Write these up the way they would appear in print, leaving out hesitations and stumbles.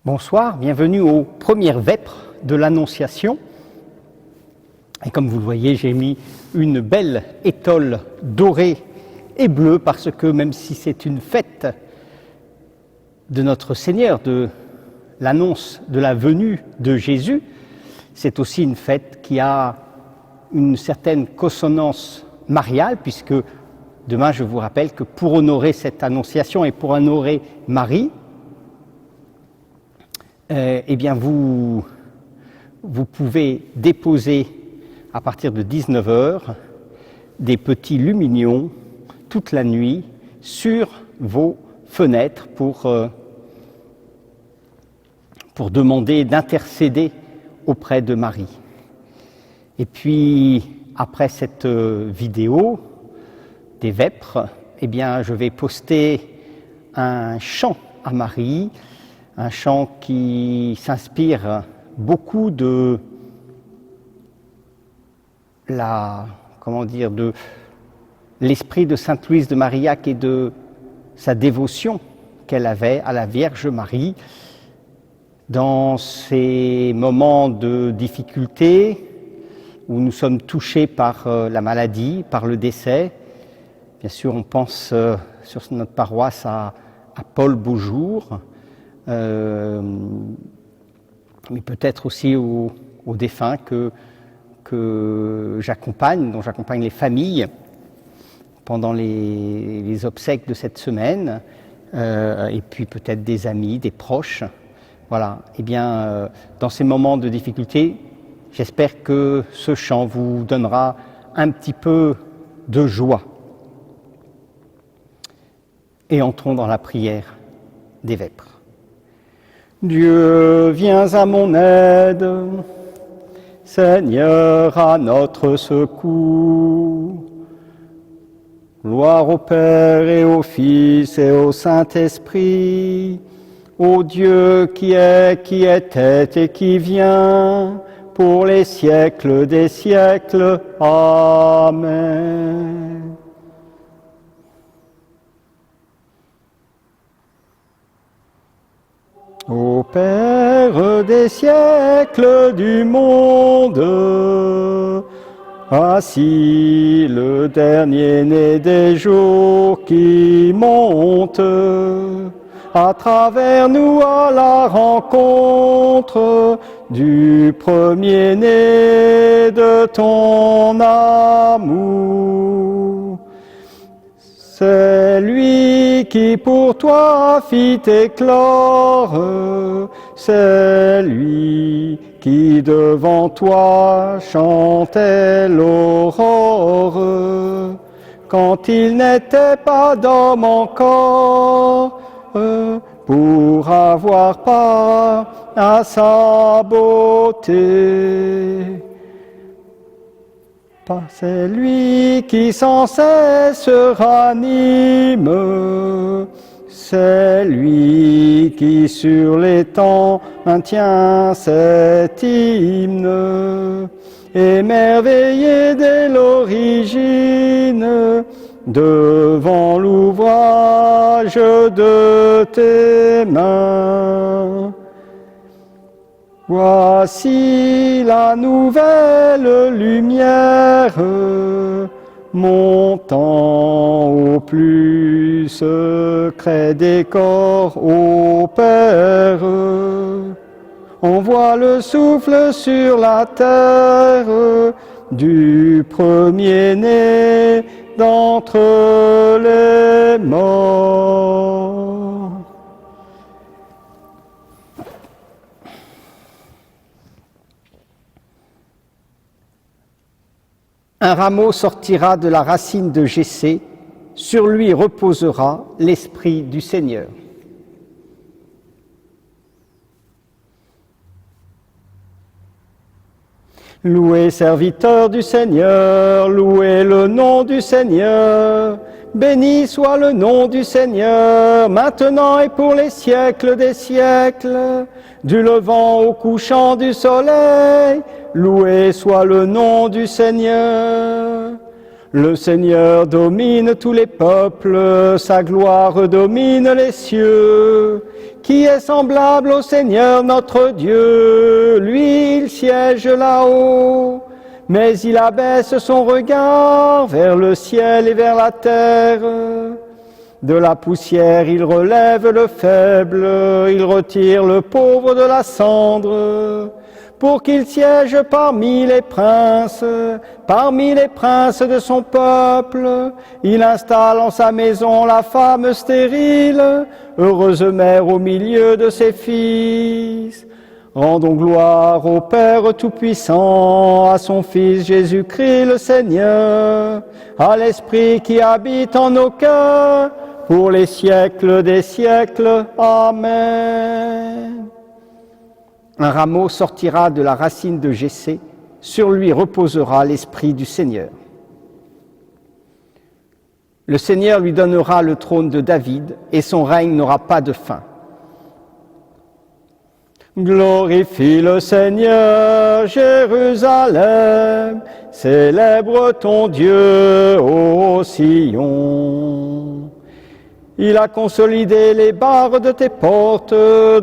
Bonsoir, bienvenue aux premières vêpres de l'Annonciation. Et comme vous le voyez, j'ai mis une belle étole dorée et bleue parce que même si c'est une fête de notre Seigneur, de l'annonce de la venue de Jésus, c'est aussi une fête qui a une certaine consonance mariale puisque demain je vous rappelle que pour honorer cette Annonciation et pour honorer Marie, eh bien vous pouvez déposer à partir de 19h des petits lumignons toute la nuit sur vos fenêtres pour demander d'intercéder auprès de Marie. Et puis après cette vidéo des vêpres, eh bien je vais poster un chant à Marie, un chant qui s'inspire beaucoup de l'esprit de Sainte Louise de Marillac et de sa dévotion qu'elle avait à la Vierge Marie dans ces moments de difficulté où nous sommes touchés par la maladie, par le décès. Bien sûr, on pense sur notre paroisse à Paul Beaujour, mais peut-être aussi aux défunts que j'accompagne, dont j'accompagne les familles pendant les obsèques de cette semaine, et puis peut-être des amis, des proches. Voilà. Eh bien, dans ces moments de difficulté, j'espère que ce chant vous donnera un petit peu de joie. Et entrons dans la prière des vêpres. Dieu, viens à mon aide, Seigneur, à notre secours. Gloire au Père et au Fils et au Saint-Esprit, ô Dieu qui est, qui était et qui vient, pour les siècles des siècles. Amen. Ô Père des siècles du monde, ainsi le dernier-né des jours qui monte à travers nous à la rencontre du premier-né de ton amour. C'est lui qui pour toi fit éclore, c'est lui qui devant toi chantait l'aurore, quand il n'était pas d'homme encore, pour avoir part à sa beauté. C'est lui qui sans cesse ranime, c'est lui qui sur les temps maintient cet hymne, émerveillé dès l'origine, devant l'ouvrage de tes mains. Voici la nouvelle lumière, montant au plus secret des corps, ô Père. Envoie le souffle sur la terre du premier-né d'entre les morts. Un rameau sortira de la racine de Jessé, sur lui reposera l'Esprit du Seigneur. Louez, serviteurs du Seigneur, louez le nom du Seigneur. Béni soit le nom du Seigneur, maintenant et pour les siècles des siècles. Du levant au couchant du soleil, loué soit le nom du Seigneur. Le Seigneur domine tous les peuples, sa gloire domine les cieux. Qui est semblable au Seigneur notre Dieu? Lui, il siège là-haut, mais il abaisse son regard vers le ciel et vers la terre. De la poussière, il relève le faible, il retire le pauvre de la cendre, pour qu'il siège parmi les princes de son peuple. Il installe en sa maison la femme stérile, heureuse mère au milieu de ses fils. Rendons gloire au Père Tout-Puissant, à son Fils Jésus-Christ le Seigneur, à l'Esprit qui habite en nos cœurs, pour les siècles des siècles. Amen. Un rameau sortira de la racine de Jessé, sur lui reposera l'Esprit du Seigneur. Le Seigneur lui donnera le trône de David, et son règne n'aura pas de fin. Glorifie le Seigneur, Jérusalem, célèbre ton Dieu, ô Sion. Il a consolidé les barres de tes portes,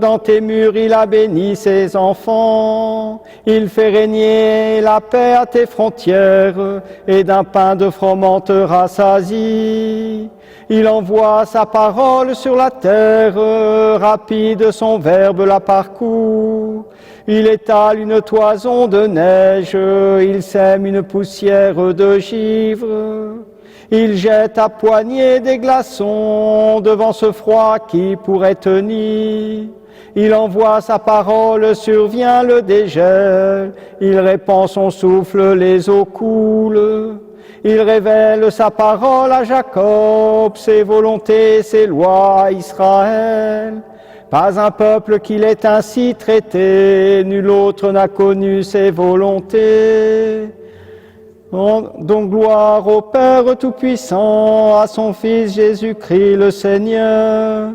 dans tes murs il a béni ses enfants. Il fait régner la paix à tes frontières, et d'un pain de froment te rassasie. Il envoie sa parole sur la terre, rapide son verbe la parcourt. Il étale une toison de neige, il sème une poussière de givre. Il jette à poignée des glaçons devant ce froid qui pourrait tenir. Il envoie sa parole, survient le dégel. Il répand son souffle, les eaux coulent. Il révèle sa parole à Jacob, ses volontés, ses lois à Israël. Pas un peuple qu'il ait ainsi traité, nul autre n'a connu ses volontés. Donc gloire au Père Tout-Puissant, à son Fils Jésus-Christ le Seigneur,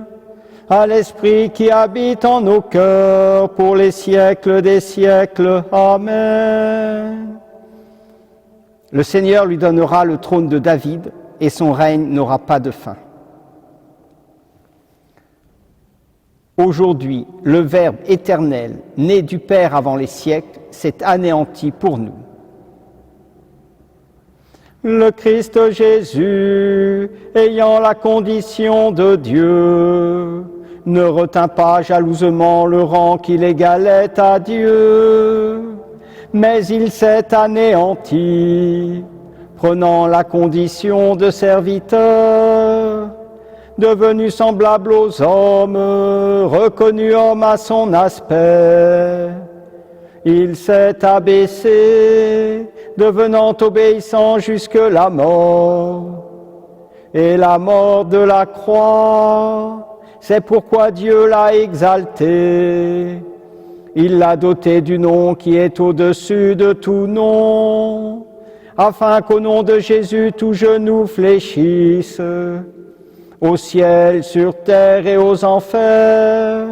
à l'Esprit qui habite en nos cœurs pour les siècles des siècles. Amen. Le Seigneur lui donnera le trône de David et son règne n'aura pas de fin. Aujourd'hui, le Verbe éternel, né du Père avant les siècles, s'est anéanti pour nous. Le Christ Jésus, ayant la condition de Dieu, ne retint pas jalousement le rang qu'il égalait à Dieu, mais il s'est anéanti, prenant la condition de serviteur, devenu semblable aux hommes, reconnu homme à son aspect. Il s'est abaissé, devenant obéissant jusque la mort, et la mort de la croix. C'est pourquoi Dieu l'a exalté. Il l'a doté du nom qui est au-dessus de tout nom, afin qu'au nom de Jésus tout genou fléchisse, au ciel, sur terre et aux enfers,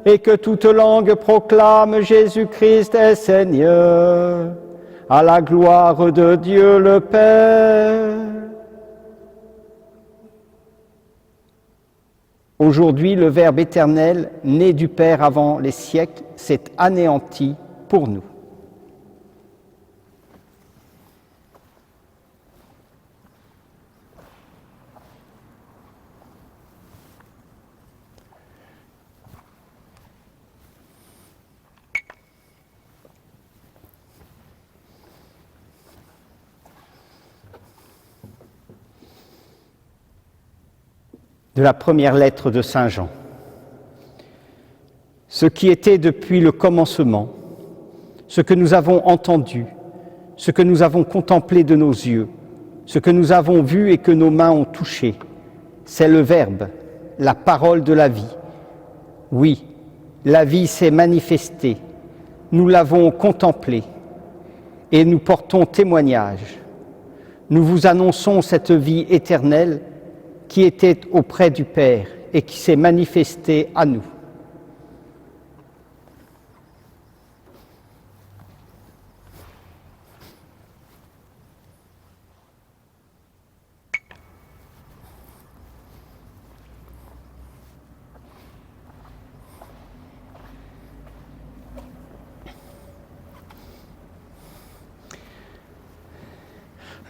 et que toute langue proclame Jésus-Christ est Seigneur, à la gloire de Dieu le Père. Aujourd'hui, le Verbe éternel, né du Père avant les siècles, s'est anéanti pour nous. De la première lettre de Saint Jean. Ce qui était depuis le commencement, ce que nous avons entendu, ce que nous avons contemplé de nos yeux, ce que nous avons vu et que nos mains ont touché, c'est le Verbe, la parole de la vie. Oui, la vie s'est manifestée, nous l'avons contemplée et nous portons témoignage. Nous vous annonçons cette vie éternelle qui était auprès du Père et qui s'est manifestée à nous.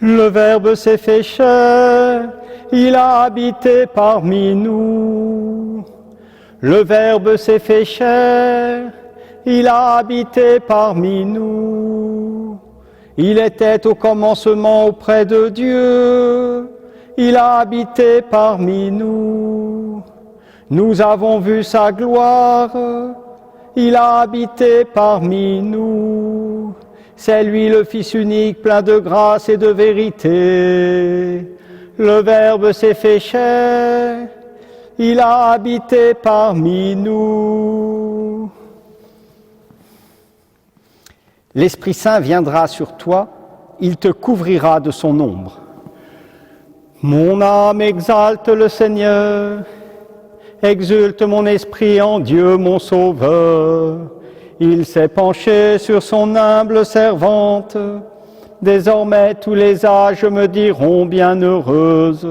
Le Verbe s'est fait chair, il a habité parmi nous. Le Verbe s'est fait chair, il a habité parmi nous. Il était au commencement auprès de Dieu, il a habité parmi nous. Nous avons vu sa gloire, il a habité parmi nous. C'est lui le Fils unique, plein de grâce et de vérité. Le Verbe s'est fait chair, il a habité parmi nous. L'Esprit Saint viendra sur toi, il te couvrira de son ombre. Mon âme exalte le Seigneur, exulte mon esprit en Dieu mon Sauveur. Il s'est penché sur son humble servante. Désormais tous les âges me diront bienheureuse.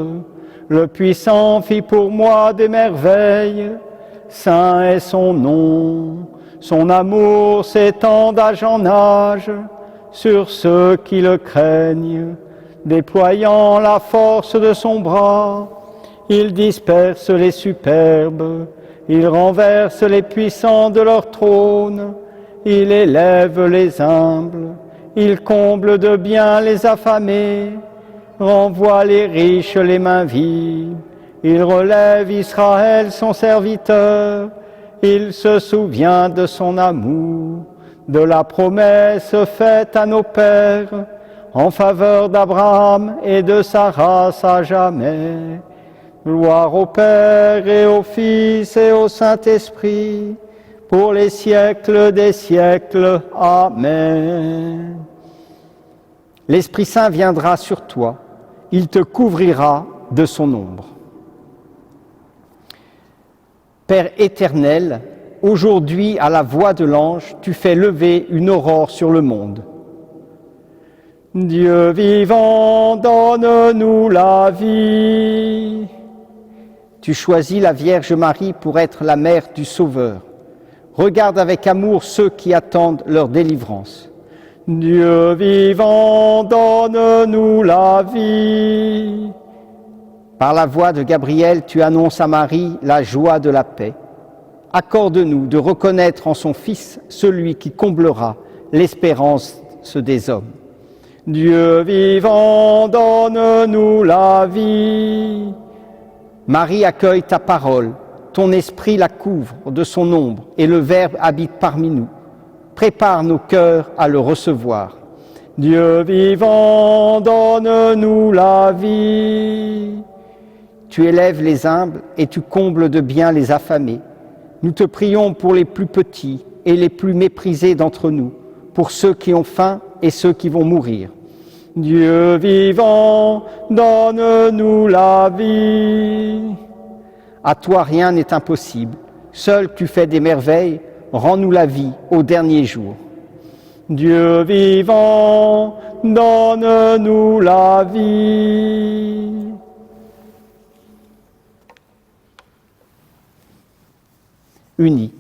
Le Puissant fit pour moi des merveilles. Saint est son nom. Son amour s'étend d'âge en âge sur ceux qui le craignent. Déployant la force de son bras, il disperse les superbes. Il renverse les puissants de leur trône, il élève les humbles, il comble de bien les affamés, renvoie les riches les mains vides, il relève Israël son serviteur, il se souvient de son amour, de la promesse faite à nos pères, en faveur d'Abraham et de sa race à jamais. Gloire au Père et au Fils et au Saint-Esprit, pour les siècles des siècles. Amen. L'Esprit Saint viendra sur toi, il te couvrira de son ombre. Père éternel, aujourd'hui à la voix de l'ange, tu fais lever une aurore sur le monde. Dieu vivant, donne-nous la vie. Tu choisis la Vierge Marie pour être la mère du Sauveur. Regarde avec amour ceux qui attendent leur délivrance. Dieu vivant, donne-nous la vie. Par la voix de Gabriel, tu annonces à Marie la joie de la paix. Accorde-nous de reconnaître en son Fils celui qui comblera l'espérance des hommes. Dieu vivant, donne-nous la vie. Marie accueille ta parole, ton esprit la couvre de son ombre et le Verbe habite parmi nous. Prépare nos cœurs à le recevoir. Dieu vivant, donne-nous la vie. Tu élèves les humbles et tu combles de bien les affamés. Nous te prions pour les plus petits et les plus méprisés d'entre nous, pour ceux qui ont faim et ceux qui vont mourir. Dieu vivant, donne-nous la vie. À toi rien n'est impossible. Seul tu fais des merveilles, rends-nous la vie au dernier jour. Dieu vivant, donne-nous la vie. Unis,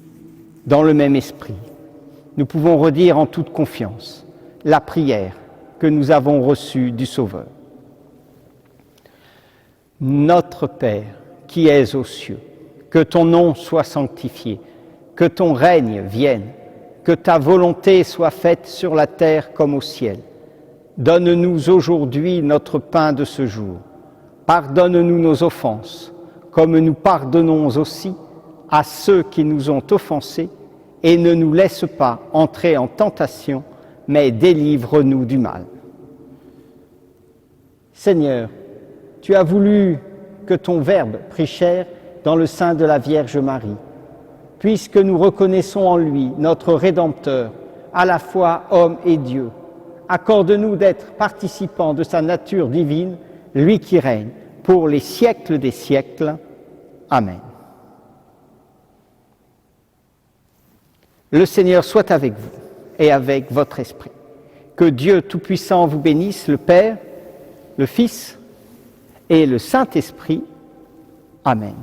dans le même esprit, nous pouvons redire en toute confiance la prière que nous avons reçue du Sauveur. Notre Père, qui es aux cieux, que ton nom soit sanctifié, que ton règne vienne, que ta volonté soit faite sur la terre comme au ciel. Donne-nous aujourd'hui notre pain de ce jour. Pardonne-nous nos offenses, comme nous pardonnons aussi à ceux qui nous ont offensés, et ne nous laisse pas entrer en tentation, mais délivre-nous du mal. Seigneur, tu as voulu que ton Verbe prit chair dans le sein de la Vierge Marie. Puisque nous reconnaissons en lui notre Rédempteur, à la fois homme et Dieu, accorde-nous d'être participants de sa nature divine, lui qui règne pour les siècles des siècles. Amen. Le Seigneur soit avec vous et avec votre esprit. Que Dieu Tout-Puissant vous bénisse, le Père, le Fils et le Saint-Esprit. Amen.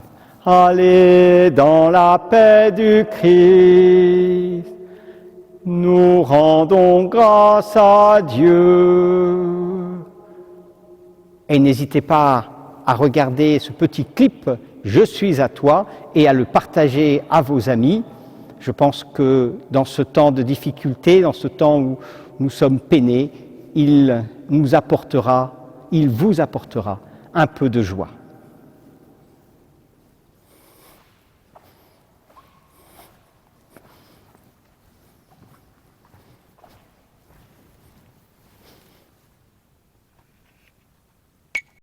Allez dans la paix du Christ, nous rendons grâce à Dieu. Et n'hésitez pas à regarder ce petit clip « Je suis à toi » et à le partager à vos amis. Je pense que dans ce temps de difficulté, dans ce temps où nous sommes peinés, il vous apportera un peu de joie.